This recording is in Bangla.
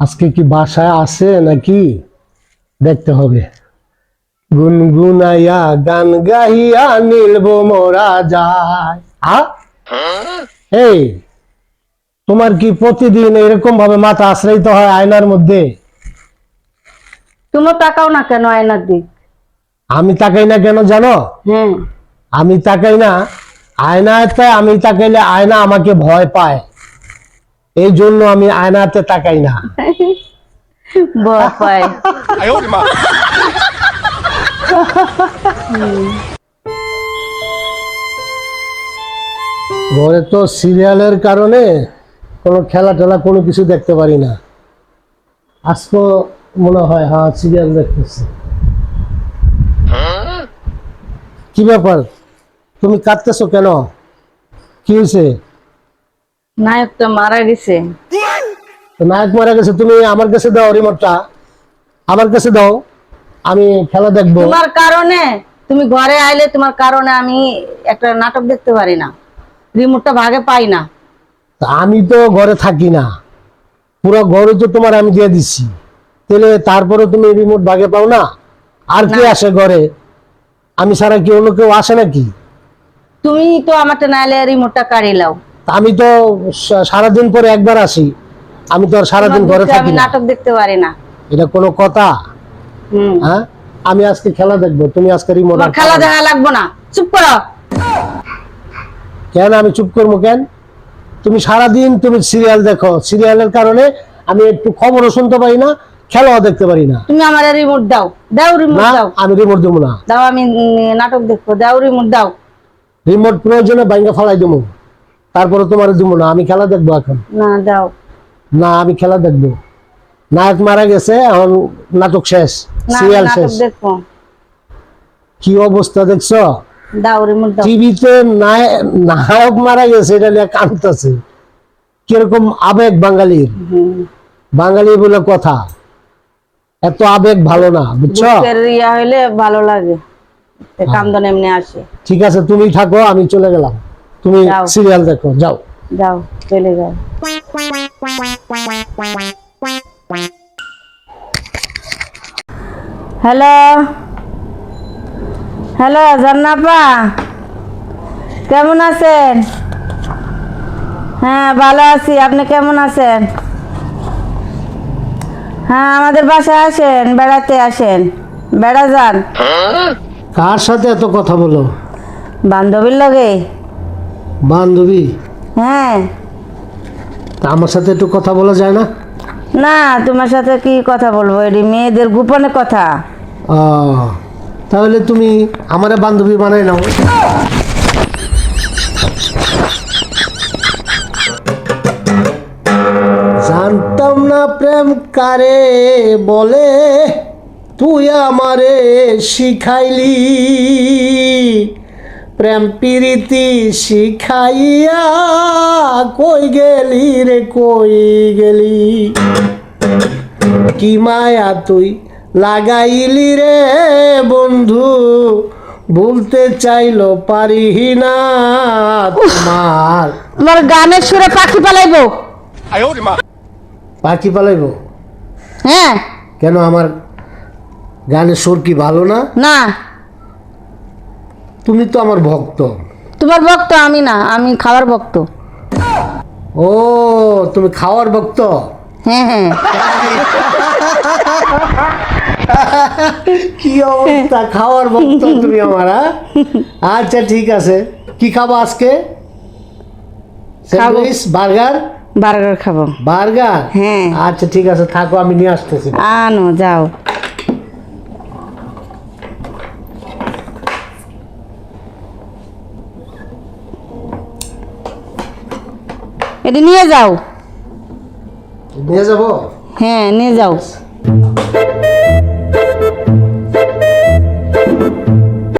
আজকে কি বাসায় আছে নাকি দেখতে হবে। গুনগুনাইয়া গান গাইয়া নীলব মোরা যায়। এই তোমার কি প্রতিদিন এরকম ভাবে মাথা আশ্রয়িত হয় আয়নার মধ্যে? তুমি তাকাও না কেন আয়নার দিক? আমি তাকাই না কেন জানো? আমি তাকাই না আয়নাতে, আমি তাকাইলে আয়না আমাকে ভয় পায়, এই জন্য আমি আয়নাতে তাকাই না। ভয় পায়। ঘরে তো সিরিয়ালের কারণে কোনো খেলা টেলা কোনো কিছু দেখতে পারি না। আজকে মনে হয় হ্যাঁ সিরিয়াল দেখতেছি। কি ব্যাপার, তুমি কাঁদতেছো কেন? কি হয়েছে? নায়কটা মারা গেছে। নায়ক মারা গেছে? তুমি আমার কাছে দাও রিমোটটা, আমার কাছে দাও, আমি খেলা দেখবো। তোমার কারণে, তুমি ঘরে আইলে তোমার কারণে আমি একটা নাটক দেখতে পারি না, রিমোটটা ভাগে পাই না। আমি তো ঘরে থাকি না, পুরো ঘরে তো তোমার আমি দিয়ে দিচ্ছি, তাহলে তারপরে তুমি রিমোট ভাগে পাও না? আর কি আসে ঘরে? আমি ছাড়া কি অন্য কেউ আসে নাকি? তুমি তো আমারটা নাইলে রিমোটটা কাড়ি লাও। আমি তো সারাদিন পরে একবার আসি, আমি তো আর সারাদিন ঘরে থাকি আমি না। নাটক দেখতে পারি না। এটা কোনো কথা? হ্যাঁ, আমি আজকে খেলা দেখবো, তুমি আজকে রিমোট। খেলা দেখা লাগবো না, চুপ করো। কেন আমি চুপ করবো কেন? তুমি সারাদিন তুমি সিরিয়াল দেখো, সিরিয়ালের কারণে আমি একটু খবরও শুনতে পারি না, খেলাও দেখতে পারি না। তুমি আমার রিমোট দাও, দাও রিমোট দাও। আমি রিমোট দেবো না। দাও, আমি নাটক দেখবো, দাও রিমোট দাও। রিমোট প্রয়োজনে বাইঙ্গা ফালাই দেবো, তারপরে তোমার দেবো না, আমি খেলা দেখবো এখন। না দাও। না, আমি খেলা দেখবো। নায়ক মারা গেছে, এখন নাটক শেষ, সিরিয়াল শেষ। দেখবো। কি অবস্থা দেখছো? দাও রিমোট দাও। টিভিতে নায়ক মারা গেছে, এটা নিয়ে কাঁদতেছে। কিরকম আবেগ বাঙালির, বাঙালি বলে কথা, এত আবেগ ভালো না, বুঝছো? ইয়া হইলে ভালো লাগে, কান্দন এমনি আসে। ঠিক আছে, তুমি থাকো, আমি চলে গেলাম, তুমি সিরিয়াল দেখো, যাও যাও, চলে যাও। হ্যালো হ্যালো, জান্নাপা কেমন আছেন? হ্যাঁ ভালো আছি, আপনি কেমন আছেন? হ্যাঁ আমাদের বাসায় আসেন, বেড়াতে আসেন, বেড়া যান। কার সাথে এত কথা বলো? বান্ধবীর লগে। বান্ধবী? হ্যাঁ। তা আমার সাথে একটু কথা বলা যায় না? না, তোমার সাথে কি কথা বলবো, এটি মেয়েদের গোপনে কথা। তাহলে তুমি আমারে বান্ধবী বানাই নাও। জানতাম না প্রেম কারে বলে, তুই আমারে শিখাইলি, প্রেম প্রীতি শিখাইয়া কই গেলি রে, কই গেলি, কি মায়া তুই লাগাইলি রে বন্ধু, বলতে চাইলো পারি না তোমার। আমার গানের সুরে পাখি পালাইবো। পাখি পালাইবো? হ্যাঁ। কেন, আমার গানের সুর কি ভালো না? না, তুমি তো আমার ভক্ত। তোমার ভক্ত আমি না, আমি খাওয়ার ভক্ত। ও, তুমি খাওয়ার ভক্ত? হ্যাঁ হ্যাঁ। কি অবস্থা, খাওয়ার ভক্ত তুমি আমার? আচ্ছা ঠিক আছে, কি খাবো আজকে? Sandwich, burger? বার্গার খাবো। বার্গার? হ্যাঁ। আচ্ছা ঠিক আছে, থাকো, আমি নিয়ে আসতেছি। আনো, যাও। এটি নিয়ে যাও। নিয়ে যাবো? হ্যাঁ নিয়ে যাও।